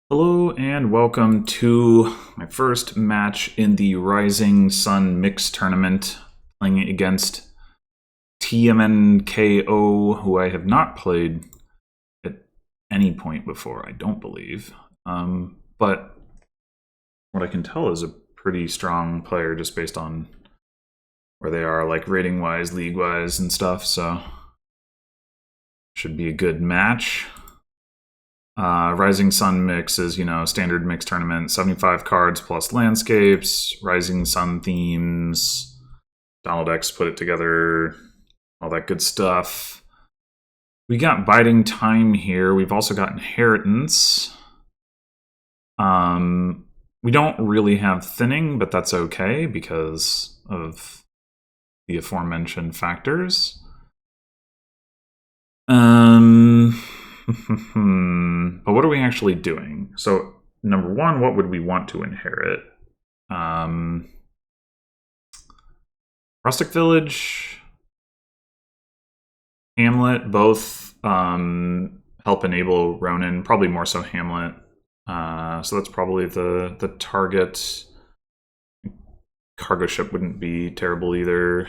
Hello and welcome to my first match in the Rising Sun Mixed Tournament, playing against tmnko, who I have not played at any point before, I don't believe. But what I can tell is a pretty strong player just based on where they are, like rating-wise, league-wise, and stuff, so should be a good match. Rising Sun Mix is, standard mix tournament, 75 cards plus landscapes, Rising Sun themes, Donald X put it together, all that good stuff. We got Biding Time here. We've also got Inheritance. We don't really have Thinning, but that's okay because of the aforementioned factors. But what are we actually doing? So, number one, what would we want to inherit? Rustic Village, Hamlet, both help enable Ronin, probably more so Hamlet. So that's probably the target. Cargo ship wouldn't be terrible either.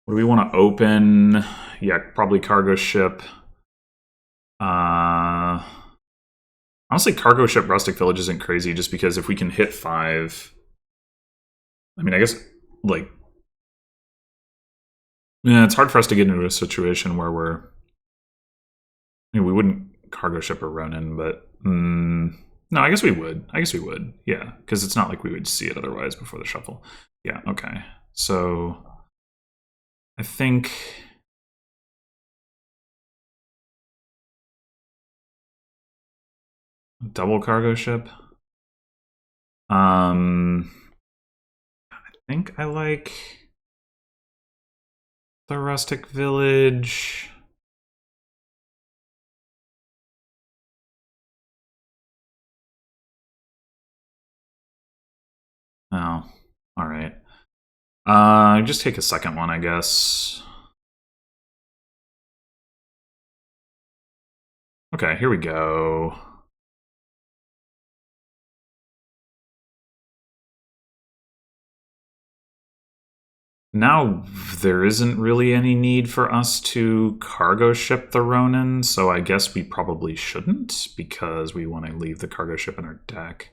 What do we want to open? Yeah, probably cargo ship. Honestly, cargo ship Rustic Village isn't crazy just because if we can hit 5... I mean, I guess, like... Yeah, it's hard for us to get into a situation where we're... I mean, we wouldn't cargo ship or Ronin, but... No, I guess we would. Yeah, because it's not like we would see it otherwise before the shuffle. Yeah, okay. So... I think... Double cargo ship. I think I like the Rustic Village. Oh, all right. Just take a second one, I guess. Okay, here we go. Now, there isn't really any need for us to cargo ship the Ronin, so I guess we probably shouldn't, because we want to leave the cargo ship in our deck.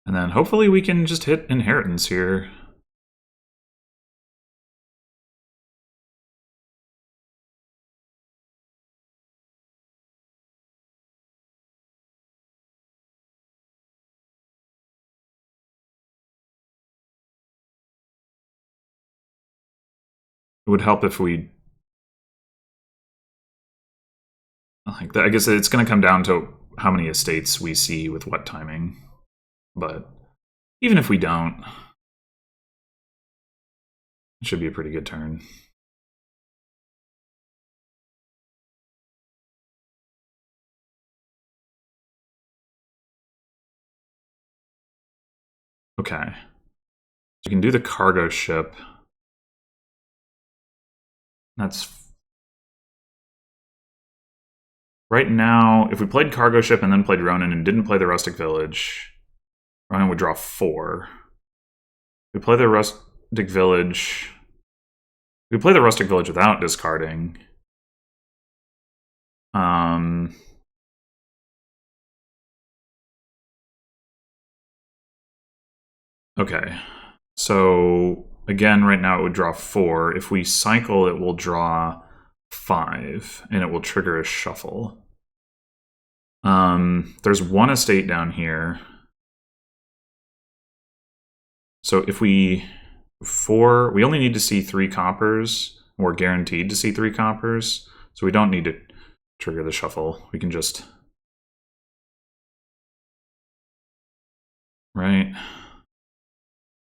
And then hopefully we can just hit Inheritance here. It would help if we... like that. I guess it's going to come down to how many estates we see with what timing. But even if we don't, it should be a pretty good turn. Okay. So we can do the cargo ship. That's... right now, if we played cargo ship and then played Ronin and didn't play the Rustic Village, Ronin would draw 4. We play the Rustic Village... we play the Rustic Village without discarding. Okay. So, again, right now it would draw 4. If we cycle, it will draw 5, and it will trigger a shuffle. There's one estate down here. So if we... we only need to see 3 coppers. We're guaranteed to see 3 coppers. So we don't need to trigger the shuffle. We can just... right?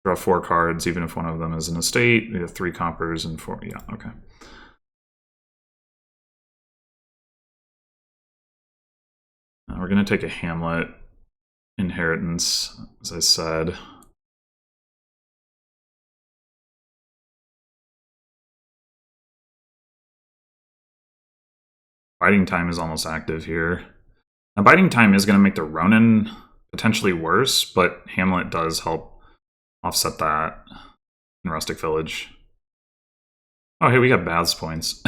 Draw 4 cards, even if one of them is an estate. We have 3 coppers and 4... yeah, okay. We're going to take a Hamlet Inheritance, as I said. Biding Time is almost active here. Now, Biding Time is going to make the Ronin potentially worse, but Hamlet does help offset that in Rustic Village. Oh, hey, we got Baths points.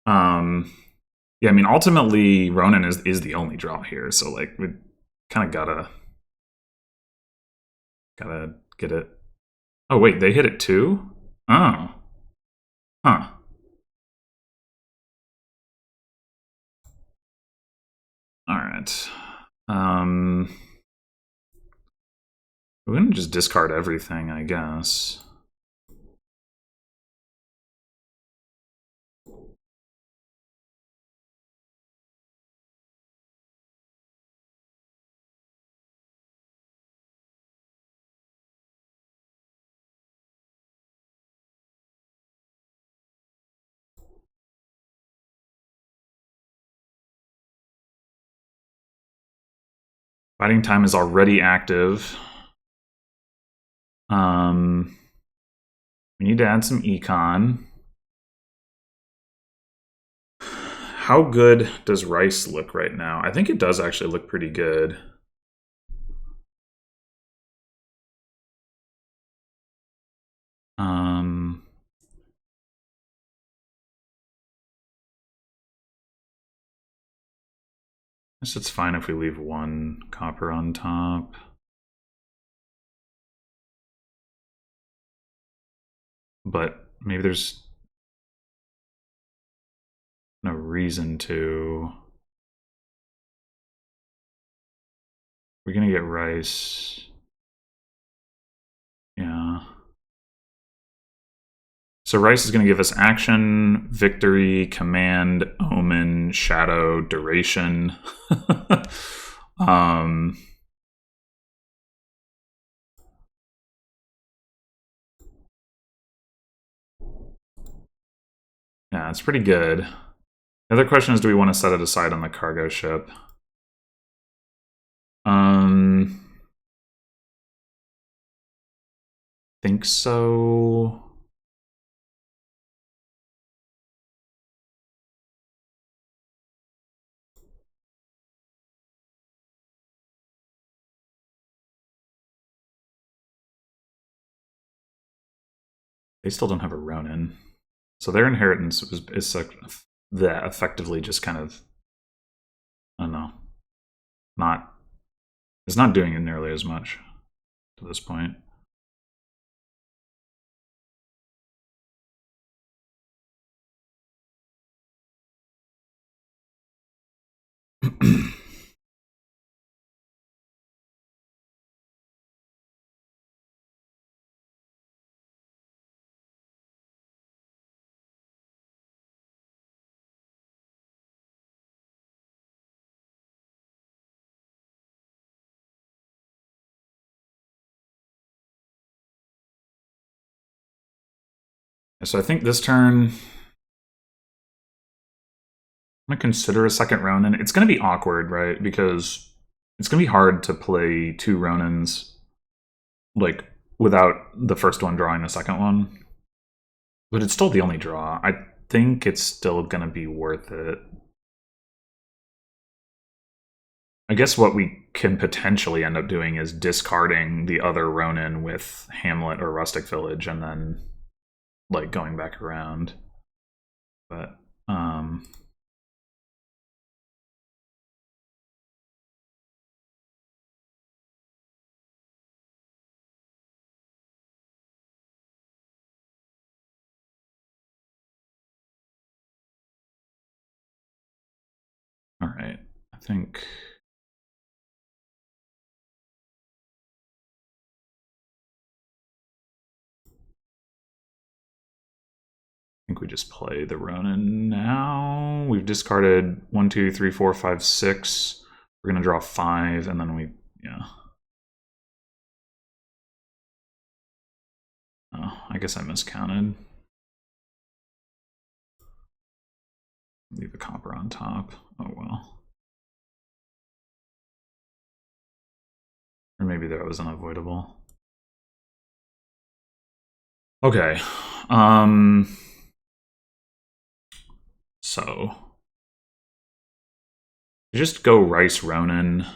Yeah, I mean, ultimately, Ronin is the only draw here, so like we kind of gotta get it. Oh wait, they hit it too? Oh, huh. All right. We're gonna just discard everything, I guess. Biding Time is already active. We need to add some econ. How good does Rice look right now? I think it does actually look pretty good. I guess it's fine if we leave one copper on top. But maybe there's no reason to. We're gonna get Rice. Yeah. So Rice is gonna give us action, victory, command, omen, shadow, duration. Yeah, it's pretty good. The other question is, do we want to set it aside on the cargo ship? Think so. They still don't have a Ronin. So their inheritance is effectively just kind of, I don't know, it's not doing it nearly as much to this point. So I think this turn, I'm going to consider a second Ronin. It's going to be awkward, right? Because it's going to be hard to play two Ronins like without the first one drawing the second one. But it's still the only draw. I think it's still going to be worth it. I guess what we can potentially end up doing is discarding the other Ronin with Hamlet or Rustic Village and then like going back around. But all right. I think we just play the Ronin now. We've discarded 1, 2, 3, 4, 5, 6. We're gonna draw 5, and then yeah. Oh, I guess I miscounted. Leave a copper on top. Oh well. Or maybe that was unavoidable. Okay. so. Just go Rice-a-Ronin.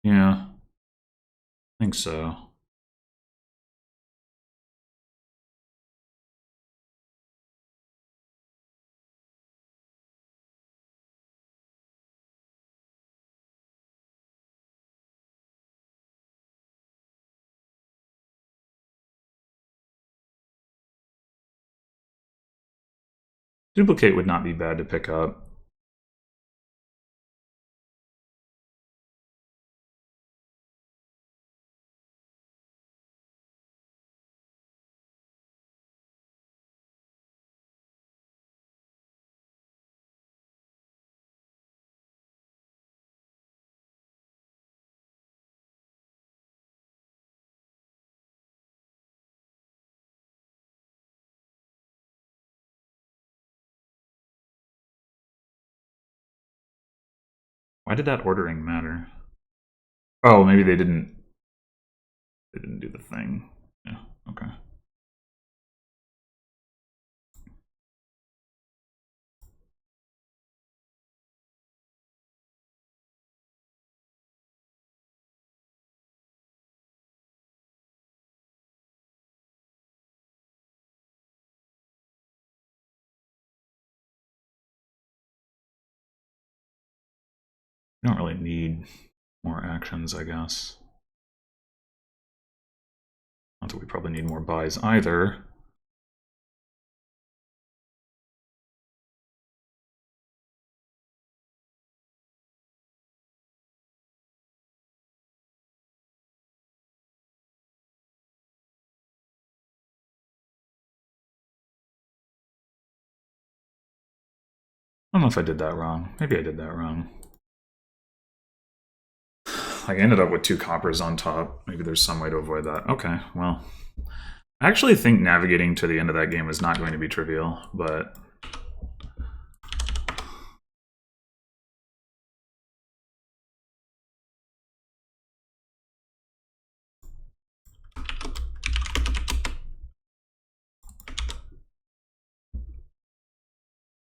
Yeah, I think so. Duplicate would not be bad to pick up. Why did that ordering matter? Oh, maybe they didn't do the thing. Yeah, okay. We don't really need more actions, I guess. Not that we probably need more buys either. I don't know if I did that wrong. Maybe I did that wrong. Like, I ended up with 2 coppers on top. Maybe there's some way to avoid that. Okay, well. I actually think navigating to the end of that game is not going to be trivial, but...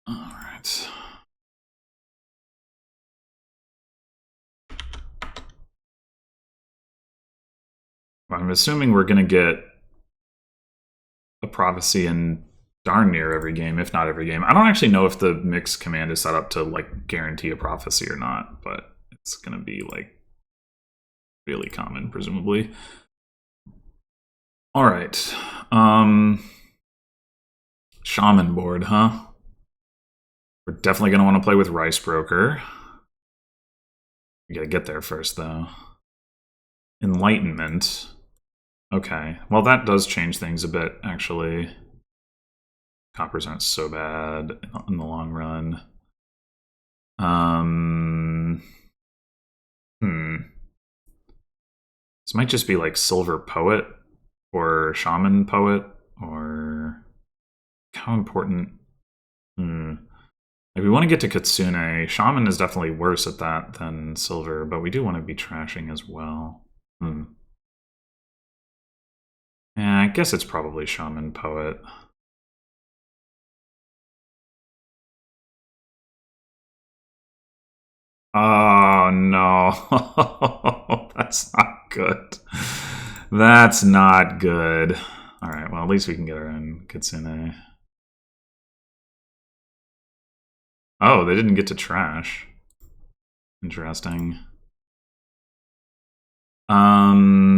Alright. I'm assuming we're going to get a prophecy in darn near every game, if not every game. I don't actually know if the mix command is set up to like guarantee a prophecy or not, but it's going to be like really common, presumably. All right. Shaman board, huh? We're definitely going to want to play with Rice Broker. We got to get there first, though. Enlightenment. Okay. Well, that does change things a bit, actually. Coppers aren't so bad in the long run. This might just be like Silver Poet or Shaman Poet, or how important? Like, we want to get to Kitsune. Shaman is definitely worse at that than Silver, but we do want to be trashing as well. Yeah, I guess it's probably Shaman Poet. Oh, no. That's not good. That's not good. Alright, well, at least we can get our own Kitsune. Oh, they didn't get to trash. Interesting. Are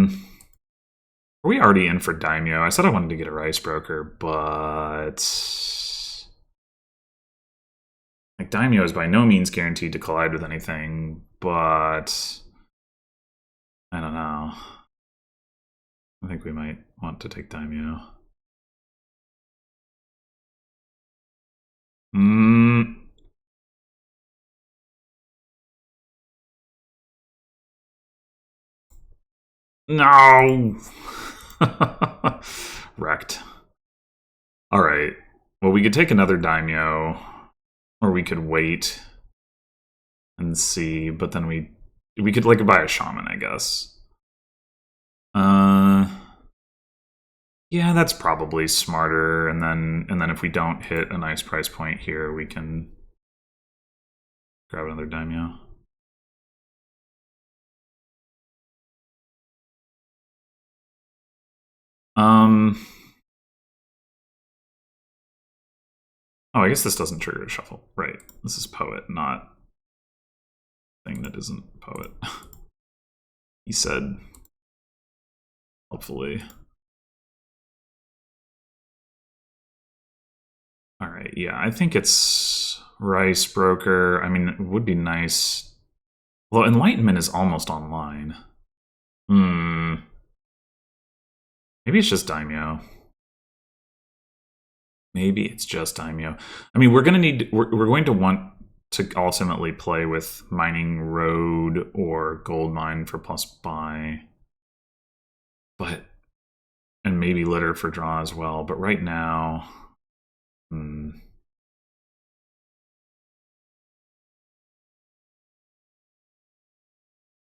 we already in for Daimyo? I said I wanted to get a Rice Broker, but... like, Daimyo is by no means guaranteed to collide with anything, but... I don't know. I think we might want to take Daimyo. No! Wrecked. Alright. Well, we could take another Daimyo, or we could wait and see, but then we could, like, buy a Shaman, I guess. Yeah, that's probably smarter. And then if we don't hit a nice price point here, we can grab another daimyo. Oh, I guess this doesn't trigger a shuffle. Right. This is poet, not thing that isn't poet. He said, hopefully. All right, yeah, I think it's Rice Broker. I mean, it would be nice. Well, Enlightenment is almost online. Maybe it's just daimyo. Maybe it's just daimyo. I mean, we're going to want to ultimately play with Mining Road or Gold Mine for plus buy. But, and maybe Litter for draw as well. But right now,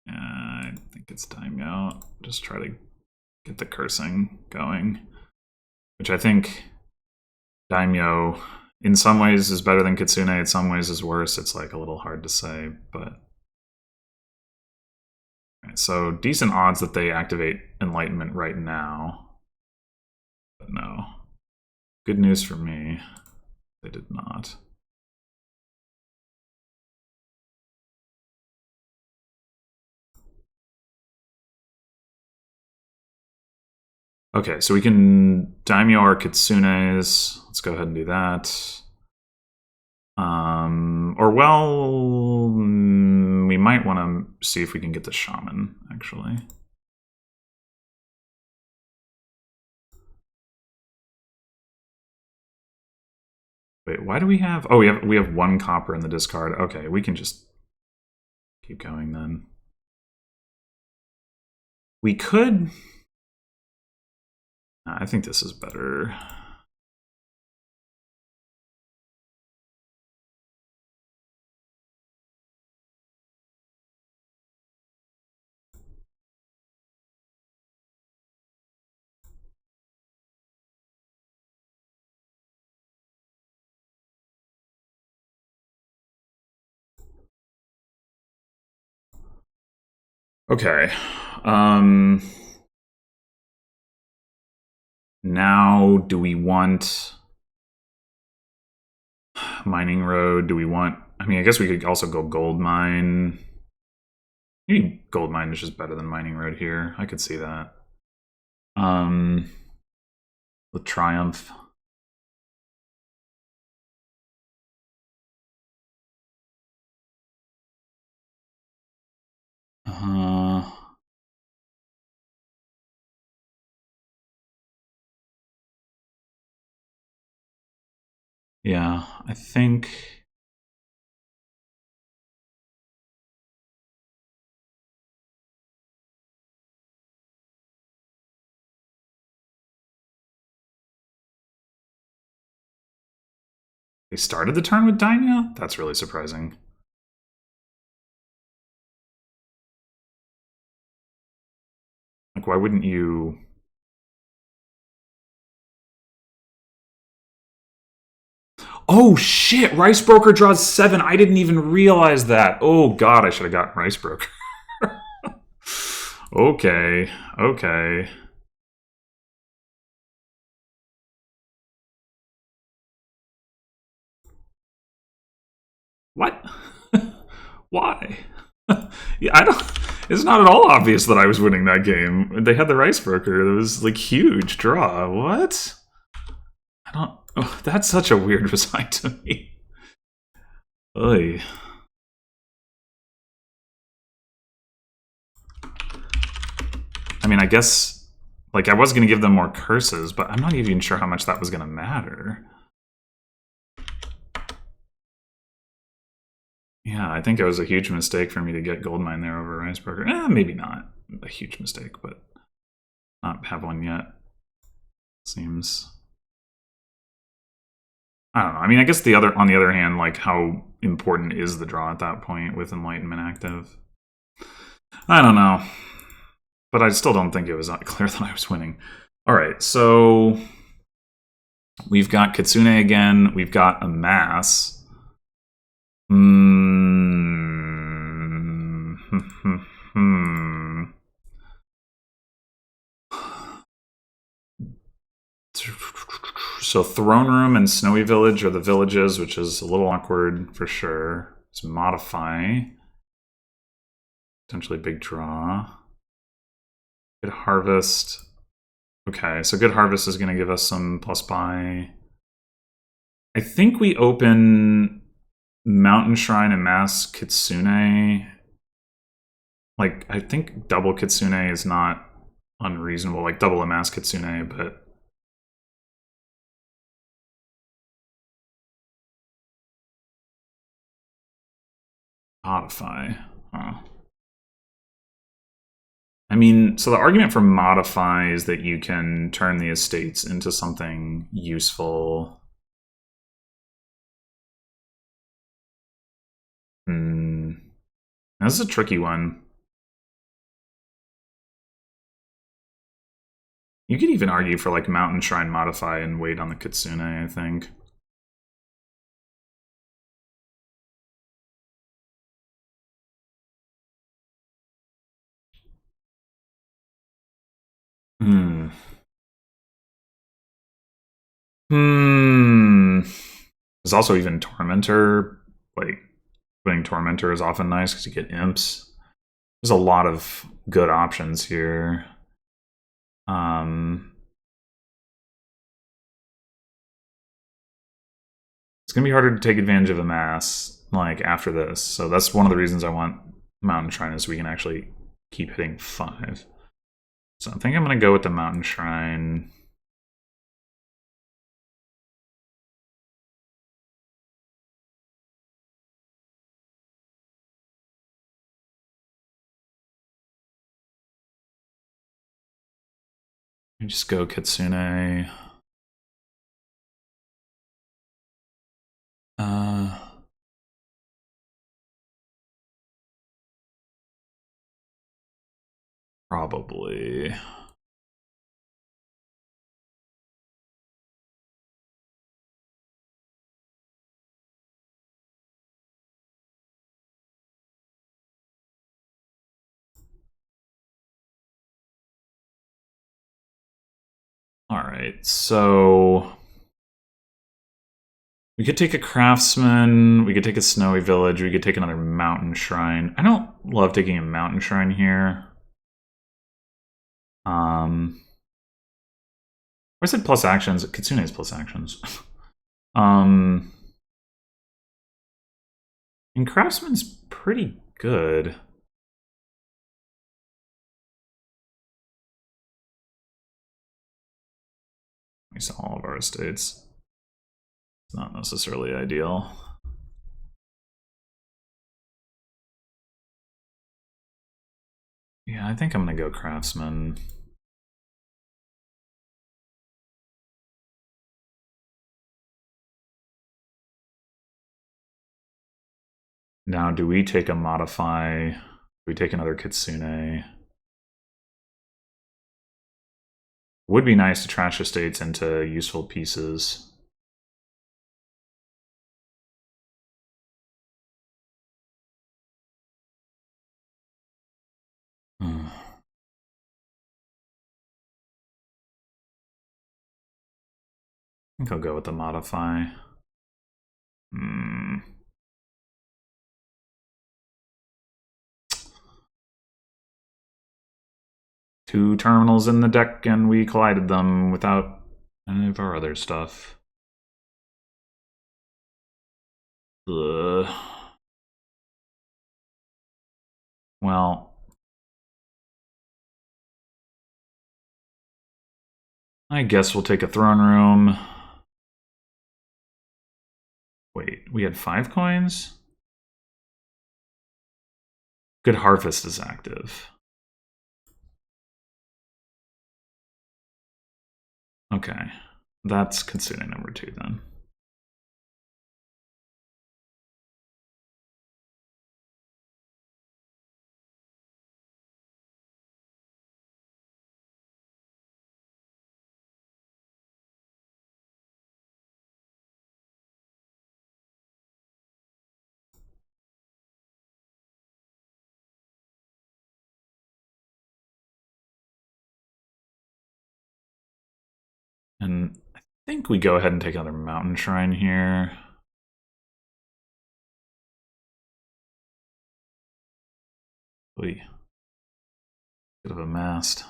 I think it's daimyo. Just try to get the cursing going, which I think daimyo in some ways is better than Kitsune, in some ways is worse. It's like a little hard to say, but right, so decent odds that they activate Enlightenment right now, but no. Good news for me, they did not. Okay, so we can daimyo our Kitsunes. Let's go ahead and do that. Or well, we might want to see if we can get the Shaman, actually. Wait, why do we have... Oh, we have 1 copper in the discard. Okay, we can just keep going then. We could... I think this is better. Okay. Now, do we want Mining Road? Do we want... I mean, I guess we could also go Gold Mine. Maybe Gold Mine is just better than Mining Road here. I could see that. With Triumph. Yeah, I think... They started the turn with daimyo? That's really surprising. Like, why wouldn't you... Oh, shit! Rice Broker draws 7. I didn't even realize that. Oh, God, I should have gotten Rice Broker. Okay, okay. What? Why? Yeah, I don't... It's not at all obvious that I was winning that game. They had the Rice Broker. It was, like, huge draw. What? I don't... Oh, that's such a weird reside to me. Oy. I mean, I guess... Like, I was going to give them more curses, but I'm not even sure how much that was going to matter. Yeah, I think it was a huge mistake for me to get Goldmine there over Rice Broker. Maybe not a huge mistake, but not have one yet. Seems... I don't know. I mean, I guess on the other hand, like, how important is the draw at that point with Enlightenment active? I don't know. But I still don't think it was clear that I was winning. All right, so we've got Kitsune again. We've got Amass. So Throne Room and Snowy Village are the villages, which is a little awkward for sure. Let's modify. Potentially big draw. Good Harvest. Okay, so Good Harvest is going to give us some plus buy. I think we open Mountain Shrine and Mass Kitsune. Like, I think double Kitsune is not unreasonable. Like, double a Mass Kitsune, but... Modify. Huh. I mean, so the argument for modify is that you can turn the estates into something useful. This is a tricky one. You could even argue for like Mountain Shrine modify and wait on the Kitsune, I think. There's also even Tormentor. Like, putting Tormentor is often nice because you get imps. There's a lot of good options here. It's gonna be harder to take advantage of Amass like after this. So that's one of the reasons I want Mountain Shrine, is so we can actually keep hitting 5. So I think I'm gonna go with the Mountain Shrine. Let me just go Kitsune. Probably. All right, so we could take a Craftsman, we could take a Snowy Village, we could take another Mountain Shrine. I don't love taking a Mountain Shrine here. I said plus actions. Kitsune is plus actions. And Craftsman's pretty good. We saw all of our estates. It's not necessarily ideal. Yeah, I think I'm gonna go Craftsman. Now, do we take a modify? Do we take another Kitsune? Would be nice to trash estates into useful pieces. I think I'll go with the modify. 2 terminals in the deck, and we collided them without any of our other stuff. Ugh. Well, I guess we'll take a throne room. Wait, we had 5 coins? Good Harvest is active. Okay, that's Kitsune number 2 then. And I think we go ahead and take another mountain shrine here. Oy. Bit of a mast.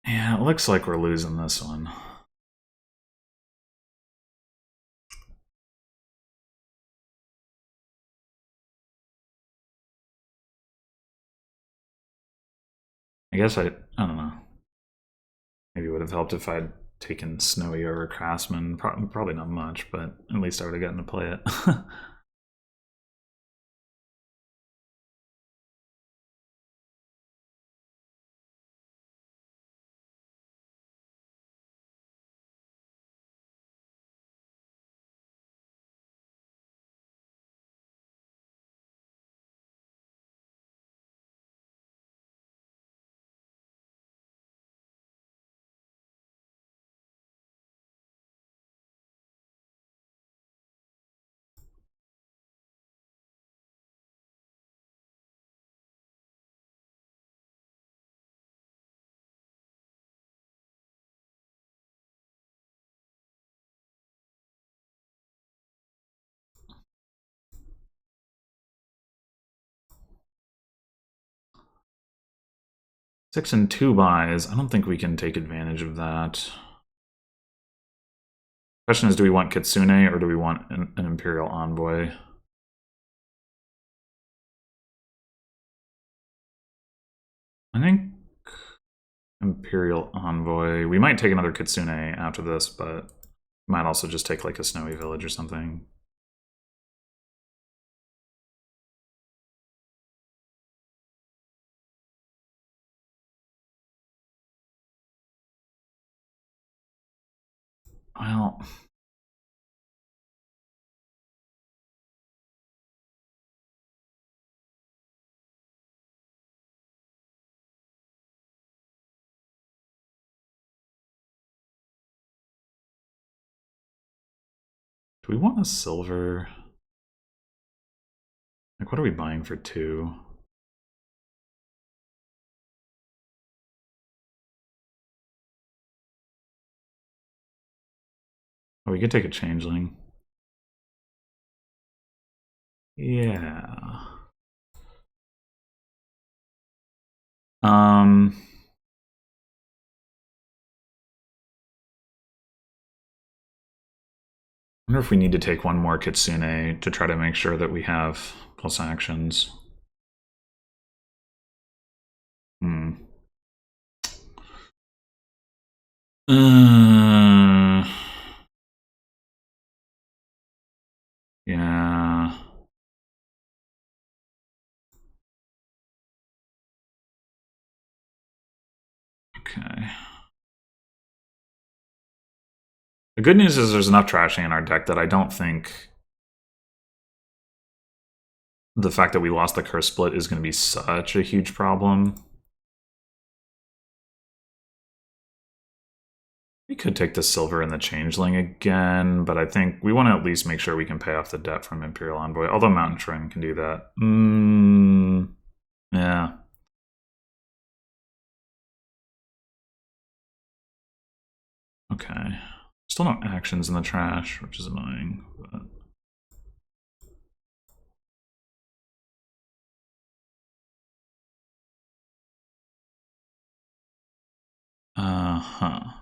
Yeah, it looks like we're losing this one. I guess I don't know. Maybe it would have helped if I'd taken Snowy over Craftsman. Probably not much, but at least I would have gotten to play it. Six and two buys. I don't think we can take advantage of that. Question is, do we want Kitsune or do we want an Imperial Envoy? I think Imperial Envoy. We might take another Kitsune after this, but might also just take like a Snowy Village or something. Well, do we want a silver? Like, what are we buying for two? Oh, we could take a changeling. Yeah. I wonder if we need to take one more Kitsune to try to make sure that we have plus actions. Hmm. Yeah. Okay. The good news is there's enough trashing in our deck that I don't think the fact that we lost the curse split is going to be such a huge problem. We could take the silver and the changeling again, but I think we want to at least make sure we can pay off the debt from Imperial Envoy, although Mountain Shrine can do that. Yeah. Okay. Still no actions in the trash, which is annoying. But...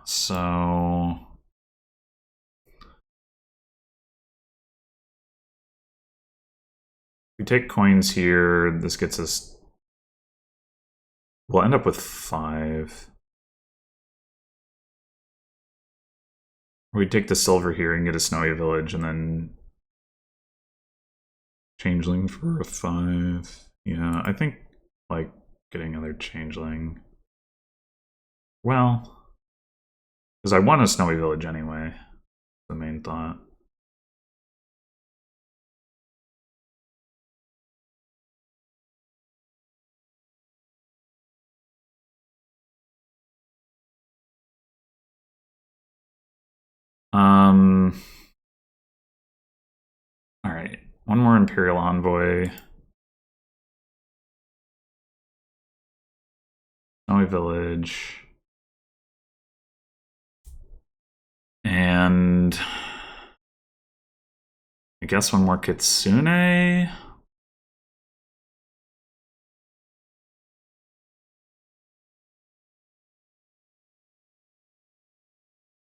So... we take coins here, this gets us... we'll end up with 5. Or we take the silver here and get a Snowy Village, and then... changeling for a 5. Yeah, I think, like, getting another changeling... well... because I want a Snowy Village anyway. The main thought. one more Imperial Envoy. Snowy Village. And I guess one more Kitsune.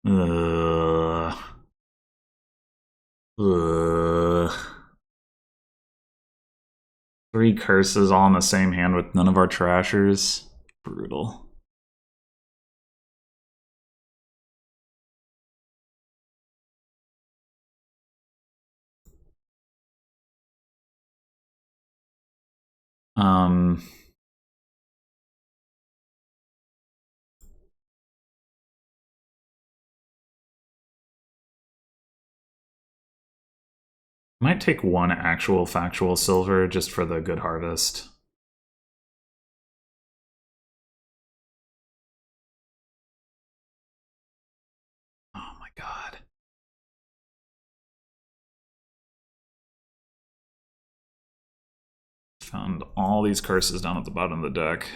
Ugh. Ugh. 3 curses all in the same hand with none of our trashers. Brutal. Might take one actual factual silver just for the good harvest. Oh my god. Found all these curses down at the bottom of the deck.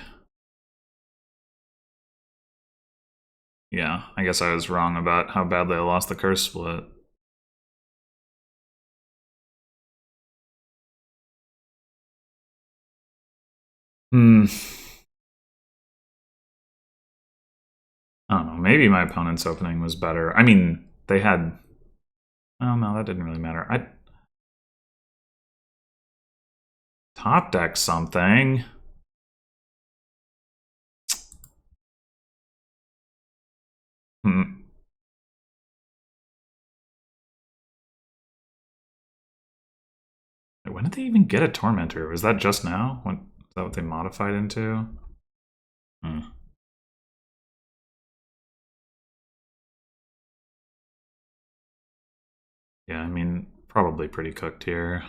Yeah, I guess I was wrong about how badly I lost the curse split. I don't know, maybe my opponent's opening was better. I mean, they had... Oh no, that didn't really matter. I top deck something. When did they even get a Tormentor? Was that just now? Is that what they modified into? Yeah, I mean, probably pretty cooked here.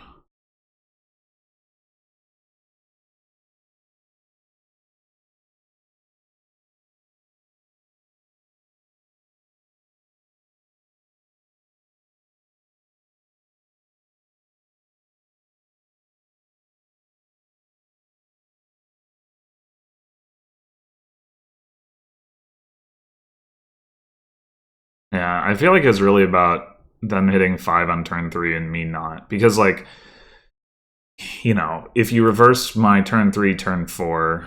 Yeah, I feel like it's really about them hitting 5 on turn 3 and me not. Because, like, you know, if you reverse my turn 3, turn 4,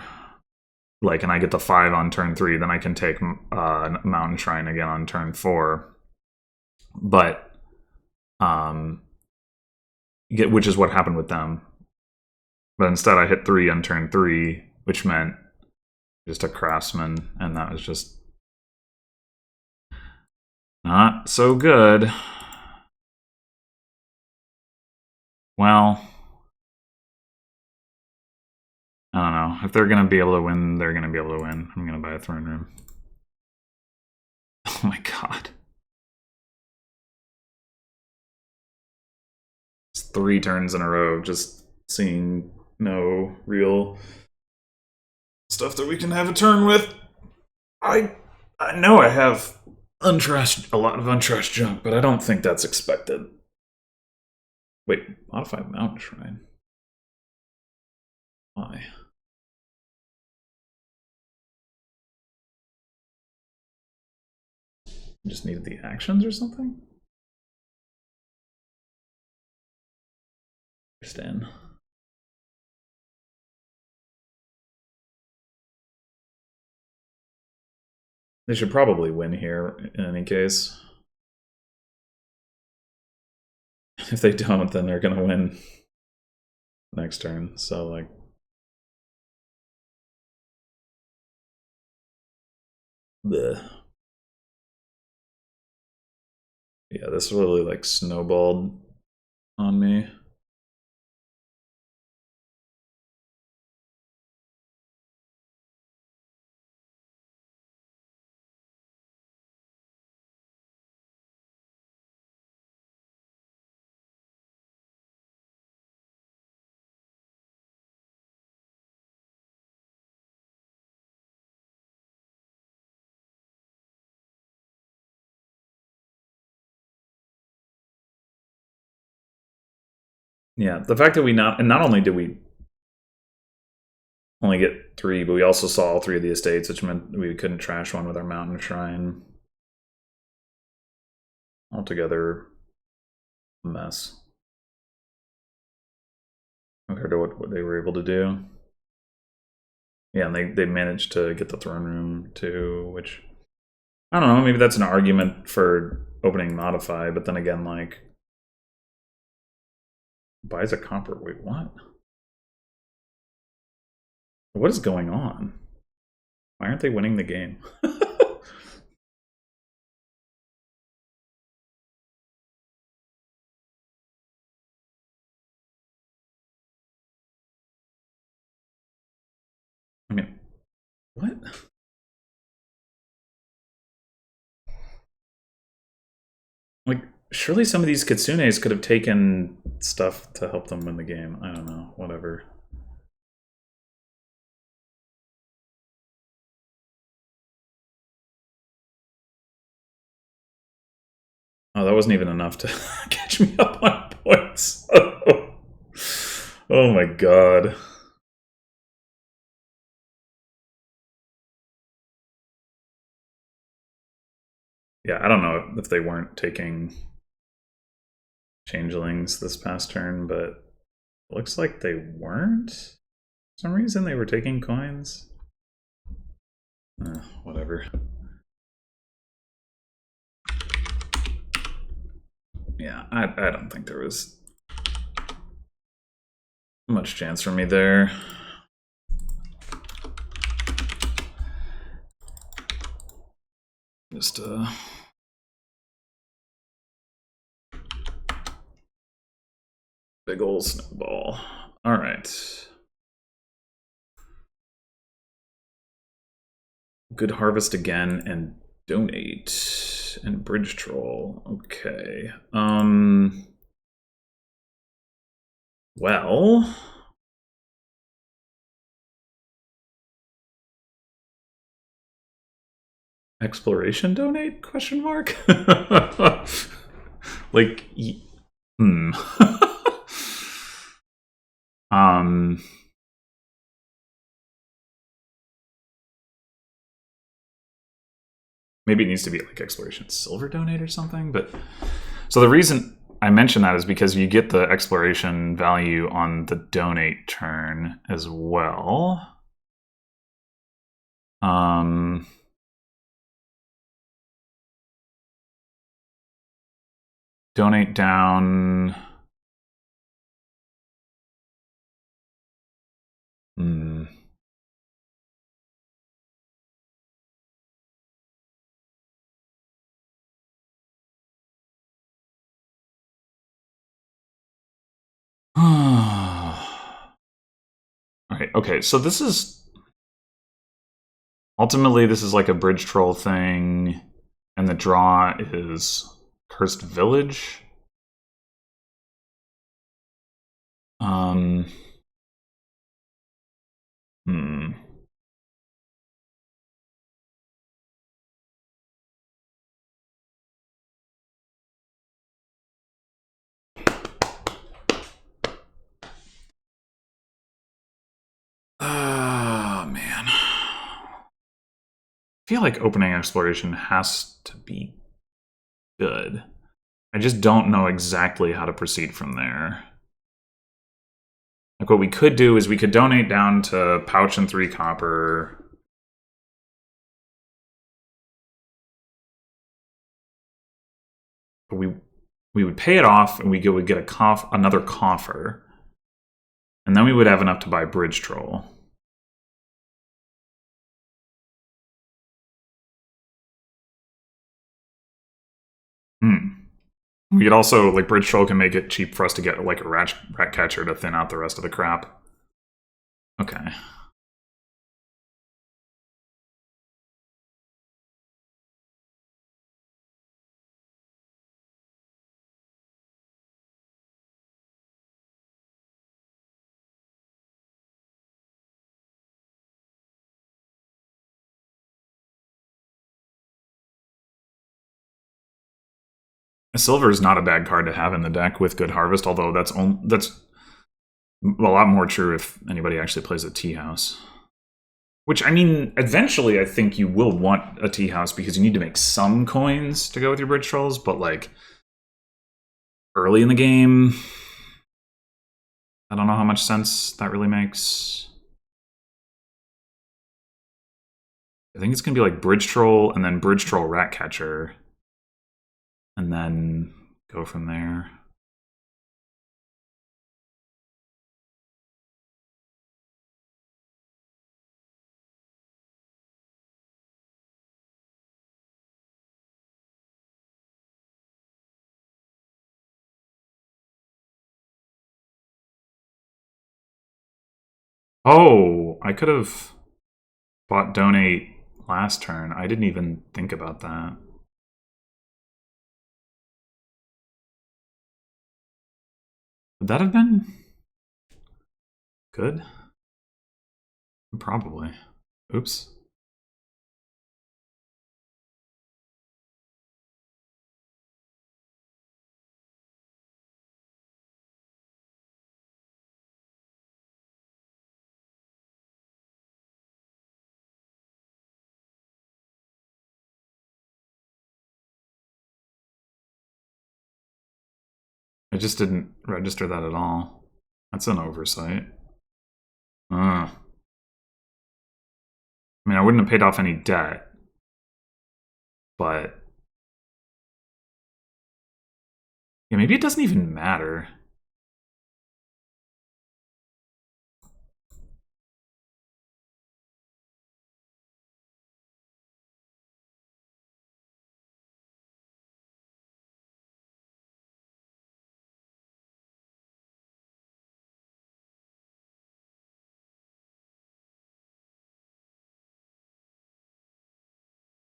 like, and I get the 5 on turn 3, then I can take Mountain Shrine again on turn 4. But, which is what happened with them. But instead I hit 3 on turn 3, which meant just a Craftsman, and that was just not so good. Well, I don't know. If they're going to be able to win, they're going to be able to win. I'm going to buy a Throne Room. Oh my god. It's 3 turns in a row just seeing no real stuff that we can have a turn with. I know I have a lot of untrashed junk, but I don't think that's expected. Wait, modify Mountain Shrine. Why? Just needed the actions or something? Understand. They should probably win here in any case. If they don't, then they're gonna win next turn. So like, bleh. Yeah, this really like snowballed on me. Yeah, the fact that not only did we only get 3, but we also saw all 3 of the estates, which meant we couldn't trash one with our mountain shrine. Altogether, a mess compared to what they were able to do. Yeah, and they managed to get the throne room too, which I don't know, maybe that's an argument for opening modify, but then again, like, buys a copper. Wait, what? What is going on? Why aren't they winning the game? I mean, what? Like, surely some of these Kitsunes could have taken stuff to help them win the game. I don't know, whatever. Oh, that wasn't even enough to catch me up on points. Oh my god. Yeah, I don't know if they weren't taking changelings this past turn, but it looks like they weren't. For some reason they were taking coins. Whatever. Yeah, I don't think there was much chance for me there. Just big ol' snowball. All right. Good harvest again and donate and bridge troll. Okay. Well, exploration donate? Question mark. Like, maybe it needs to be like exploration silver donate or something. But so the reason I mention that is because you get the exploration value on the donate turn as well. Donate down. Alright, okay, so this is ultimately this is like a bridge troll thing, and the draw is Cursed Village. Man. I feel like opening exploration has to be good. I just don't know exactly how to proceed from there. Like, what we could do is we could donate down to pouch and 3 copper. But we would pay it off, and we would get another coffer. And then we would have enough to buy Bridge Troll. We could also, like, Bridge Troll can make it cheap for us to get, like, a rat catcher to thin out the rest of the crap. Okay. Silver is not a bad card to have in the deck with good harvest, although that's A lot more true if anybody actually plays a tea house. Which, I mean, eventually I think you will want a tea house because you need to make some coins to go with your bridge trolls, but like early in the game, I don't know how much sense that really makes. I think it's going to be like bridge troll and then bridge troll rat catcher and then go from there. Oh, I could have bought donate last turn. I didn't even think about that. Would that have been good? Probably. Oops. I just didn't register that at all. That's an oversight. I mean, I wouldn't have paid off any debt, but yeah, maybe it doesn't even matter.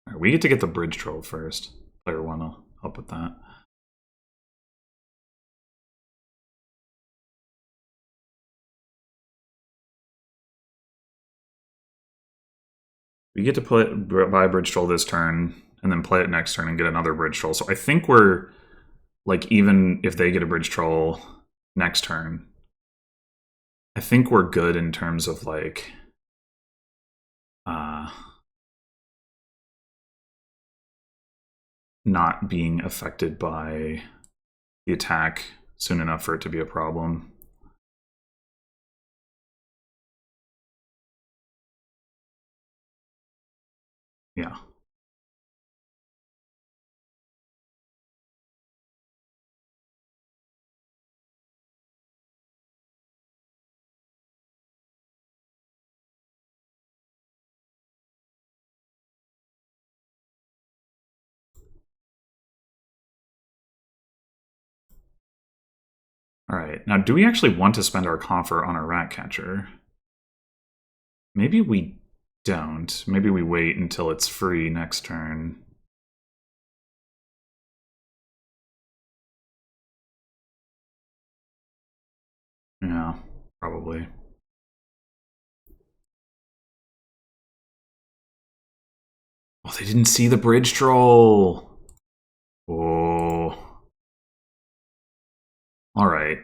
All right, we get to get the bridge troll first. Player one will help with that. We get to buy bridge troll this turn and then play it next turn and get another bridge troll. So I think we're like, even if they get a bridge troll next turn, I think we're good in terms of like not being affected by the attack soon enough for it to be a problem. Yeah. All right. Now, do we actually want to spend our coffer on a rat catcher? Maybe we don't. Maybe we wait until it's free next turn. Yeah, probably. Oh, they didn't see the bridge troll. Oh. All right.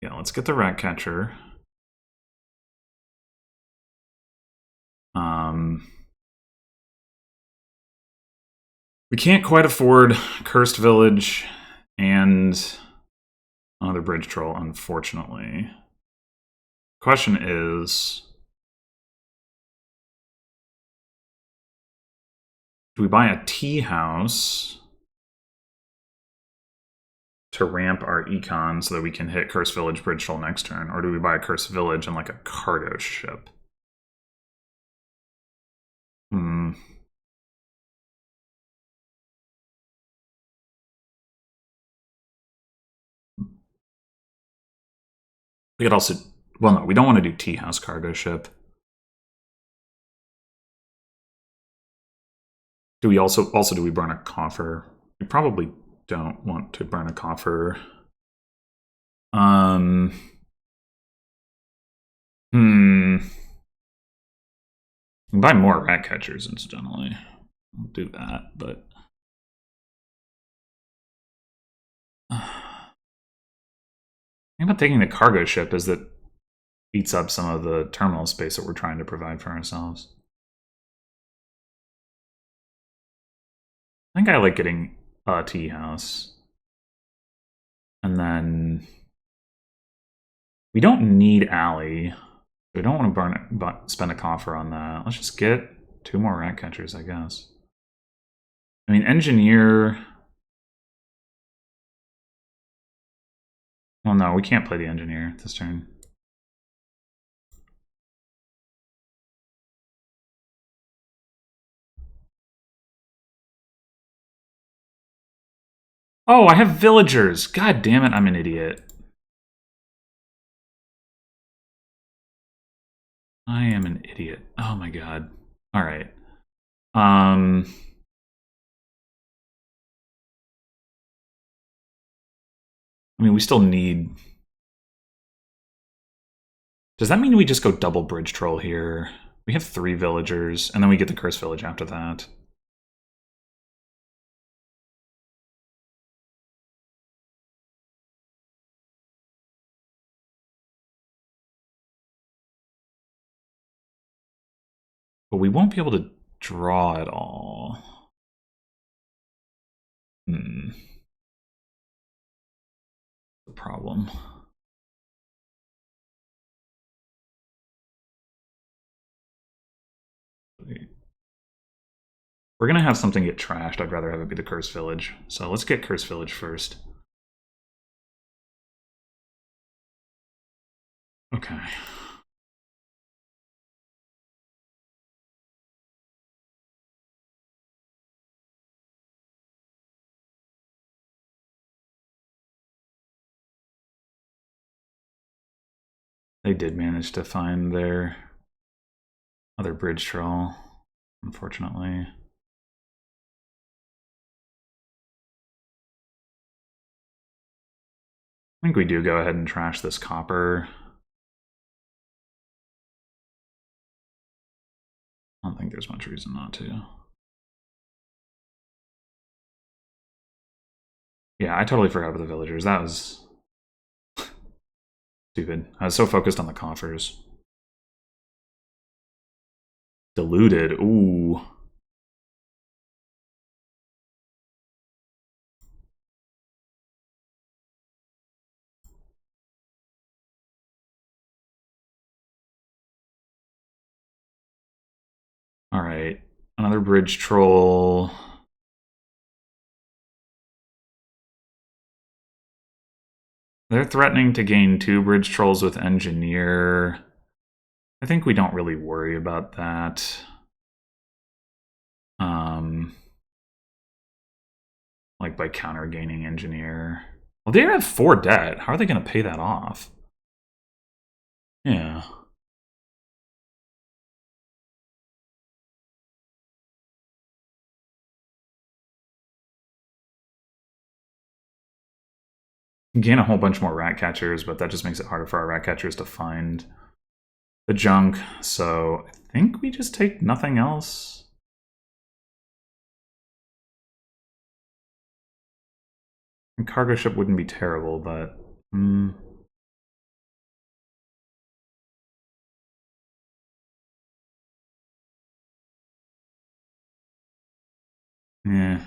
Yeah, let's get the rat catcher. We can't quite afford Cursed Village and another bridge troll, unfortunately. Question is, do we buy a tea house to ramp our econ so that we can hit Cursed Village bridge troll next turn, or do we buy a Cursed Village and like a cargo ship? We could also, well, no, we don't want to do tea house cargo ship. Do we also do we burn a coffer? We probably don't want to burn a coffer. Buy more rat catchers, incidentally. I'll do that, but thing about taking the cargo ship is that it eats up some of the terminal space that we're trying to provide for ourselves. I think I like getting a tea house. And then we don't need alley. We don't want to spend a coffer on that. Let's just get 2 more rat catchers, I guess. I mean, engineer. Well, no, we can't play the engineer this turn. Oh, I have villagers. God damn it, I'm an idiot. I am an idiot. Oh my god. All right. I mean, we still need... Does that mean we just go double bridge troll here? We have 3 villagers, and then we get the curse village after that. But we won't be able to draw at all. The problem. We're gonna have something get trashed. I'd rather have it be the curse village. So let's get curse village first. Okay. They did manage to find their other bridge troll, unfortunately. I think we do go ahead and trash this copper. I don't think there's much reason not to. Yeah, I totally forgot about the villagers. That was stupid. I was so focused on the coffers. Diluted. Ooh. All right. Another bridge troll. They're threatening to gain 2 bridge trolls with engineer. I think we don't really worry about that. Like by counter gaining engineer. Well, they have 4 debt. How are they going to pay that off? Yeah. Gain a whole bunch more rat catchers, but that just makes it harder for our rat catchers to find the junk. So I think we just take nothing else. And cargo ship wouldn't be terrible, but... yeah.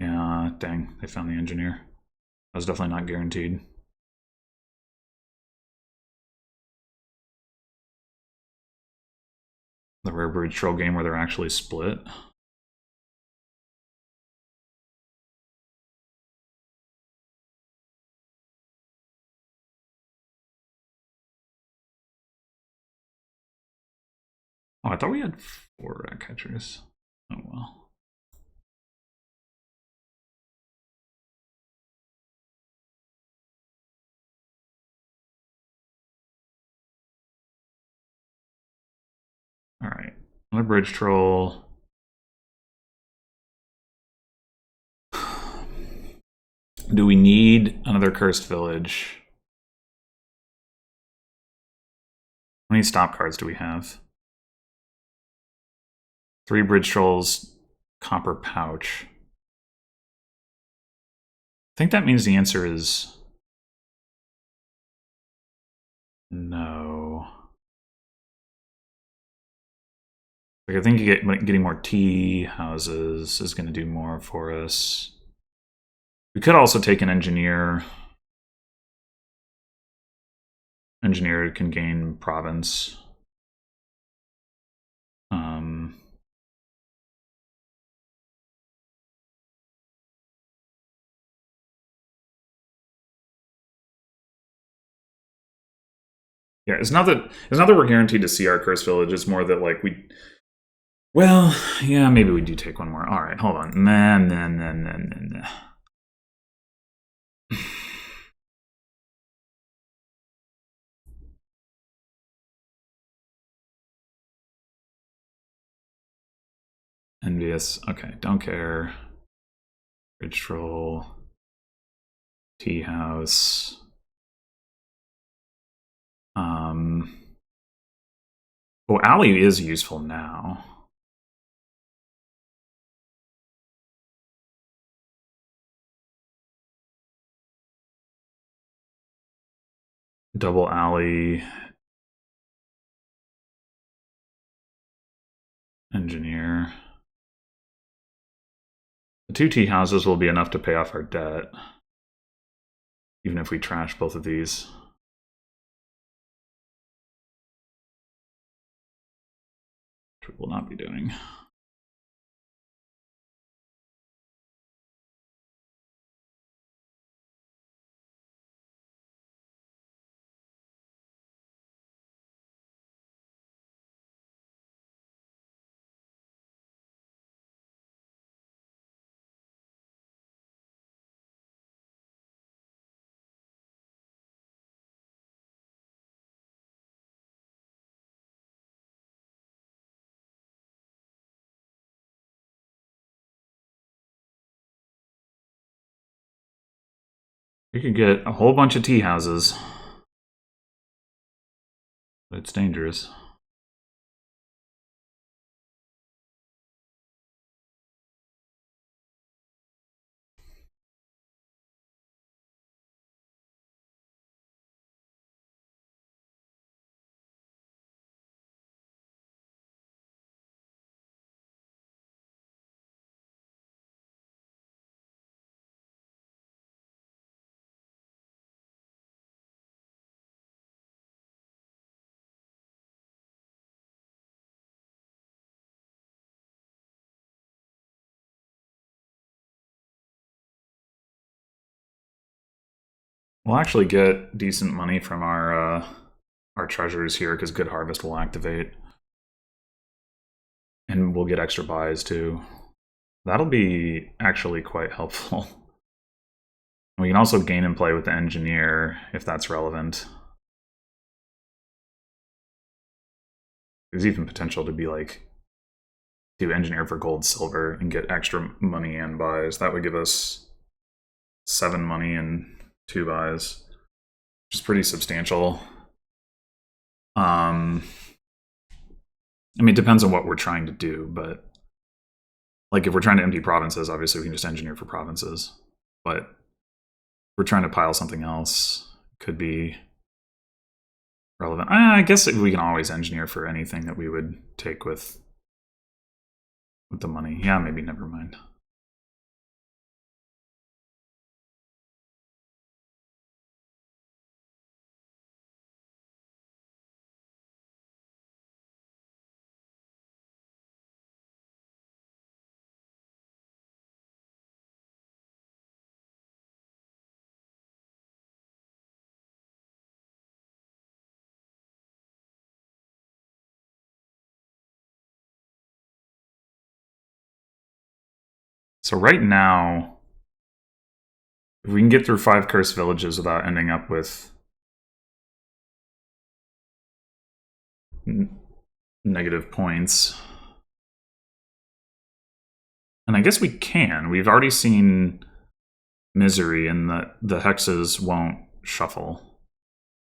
Yeah, dang, they found the engineer. That was definitely not guaranteed. The rare bridge troll game where they're actually split. Oh, I thought we had 4 rat catchers. Oh well. Alright. Another bridge troll. Do we need another cursed village? How many stop cards do we have? 3 bridge trolls, copper pouch. I think that means the answer is no. Like, I think getting more tea houses is going to do more for us. We could also take an engineer. Engineer can gain province. Yeah, it's not that we're guaranteed to see our cursed village. It's more that like we. Well, yeah, maybe we do take one more. All right, hold on. Nah. Envious. Okay, don't care. Bridge troll. Tea house. Oh, alley is useful now. Double alley. Engineer. The 2 tea houses will be enough to pay off our debt. Even if we trash both of these. Which we will not be doing. We could get a whole bunch of tea houses. But it's dangerous. We'll actually get decent money from our treasures here because Good Harvest will activate. And we'll get extra buys too. That'll be actually quite helpful. We can also gain and play with the engineer if that's relevant. There's even potential to be like do engineer for gold, silver, and get extra money and buys. That would give us 7 money and 2 buys, which is pretty substantial. I mean, it depends on what we're trying to do, but like if we're trying to empty provinces, obviously we can just engineer for provinces. But if we're trying to pile something else, could be relevant. I guess we can always engineer for anything that we would take with the money. Yeah, maybe never mind. So right now, if we can get through 5 cursed villages without ending up with negative points, and I guess we can. We've already seen misery, and the hexes won't shuffle.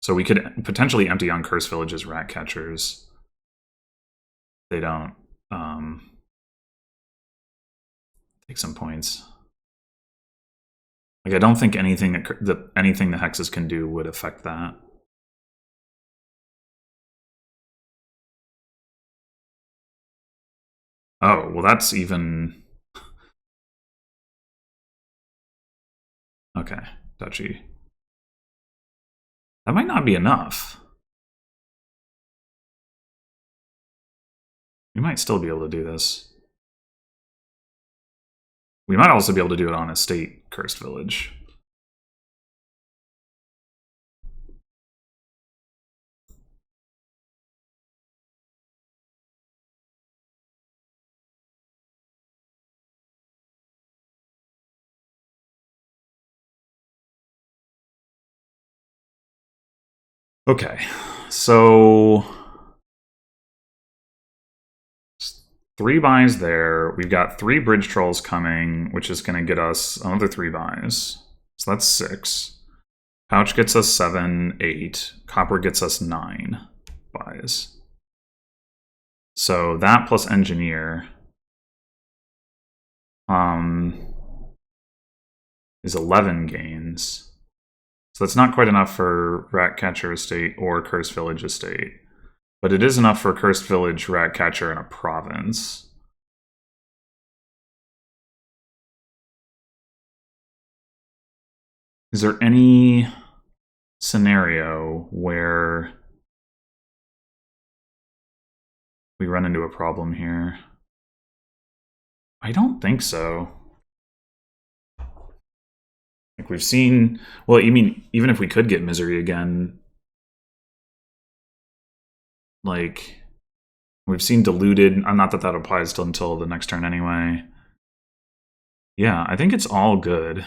So we could potentially empty on Curse Village's rat catchers. They don't take some points. Like, I don't think anything that anything the hexes can do would affect that. Oh, well, that's even... Okay, duchy. That might not be enough. We might still be able to do this. We might also be able to do it on a state Cursed Village. Okay, so 3 buys there. We've got 3 bridge trolls coming, which is going to get us another 3 buys. So that's 6. Pouch gets us 7, 8. Copper gets us 9 buys. So that plus engineer is 11 gains. So that's not quite enough for Ratcatcher Estate or Cursed Village Estate. But it is enough for Cursed Village, Ratcatcher, and a province. Is there any scenario where we run into a problem here? I don't think so. Like, we've seen... Well, you mean, even if we could get Misery again... Like, we've seen Diluted. Not that that applies until the next turn anyway. Yeah, I think it's all good.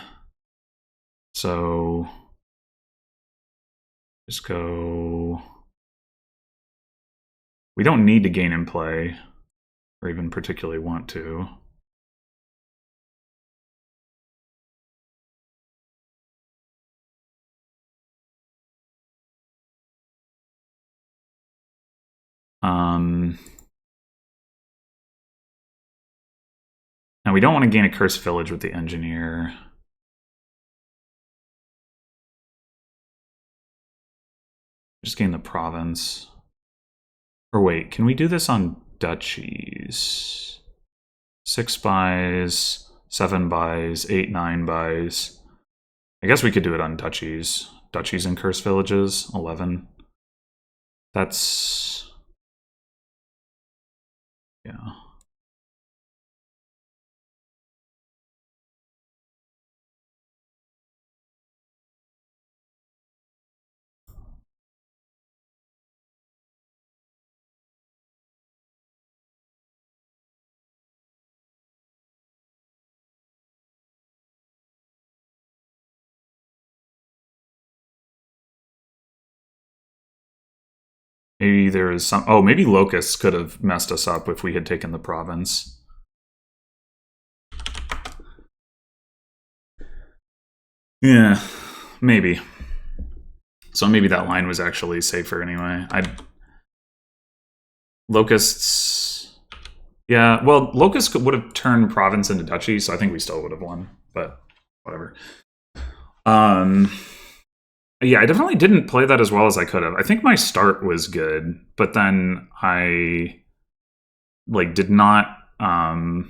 So... Just go... We don't need to gain in play, or even particularly want to. Now we don't want to gain a Cursed Village with the Engineer. Just gain the province. Or wait, can we do this on duchies? 6 buys, 7 buys, 8, 9 buys. I guess we could do it on duchies. Duchies and Cursed Villages, 11. That's... yeah. Maybe there is some... Oh, maybe Locusts could have messed us up if we had taken the province. Yeah, maybe. So maybe that line was actually safer anyway. Locusts... Yeah, well, Locusts would have turned province into duchy, so I think we still would have won. But whatever. Yeah, I definitely didn't play that as well as I could have. I think my start was good, but then I did not I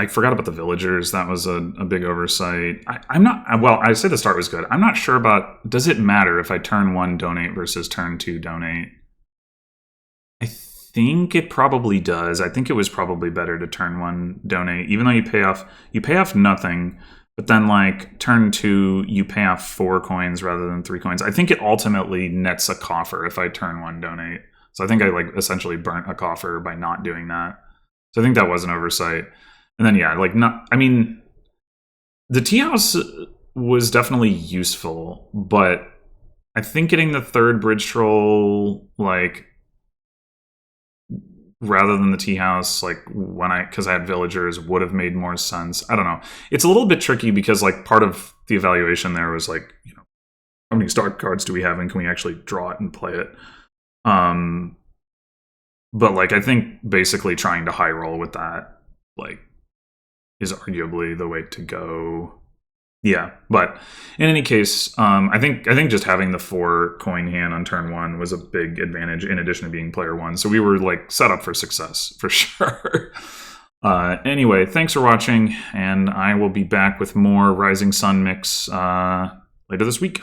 forgot about the villagers. That was a big oversight. I'm not... Well, I say the start was good. I'm not sure about... Does it matter if I turn 1 donate versus turn 2 donate? I think it probably does. I think it was probably better to turn 1 donate, even though you pay off nothing. But then, like, turn 2, you pay off 4 coins rather than 3 coins. I think it ultimately nets a coffer if I turn 1 donate. So I think I, essentially burnt a coffer by not doing that. So I think that was an oversight. And then, yeah, I mean, the tea house was definitely useful, but I think getting the 3rd bridge troll, rather than the tea house, like because I had villagers, would have made more sense. I don't know. It's a little bit tricky because like part of the evaluation there was like, how many start cards do we have and can we actually draw it and play it? But like, I think basically trying to high roll with that, like, is arguably the way to go. Yeah, but in any case, I think just having the 4 coin hand on turn 1 was a big advantage in addition to being player 1. So we were like set up for success for sure. Anyway, thanks for watching, and I will be back with more Rising Sun mix later this week.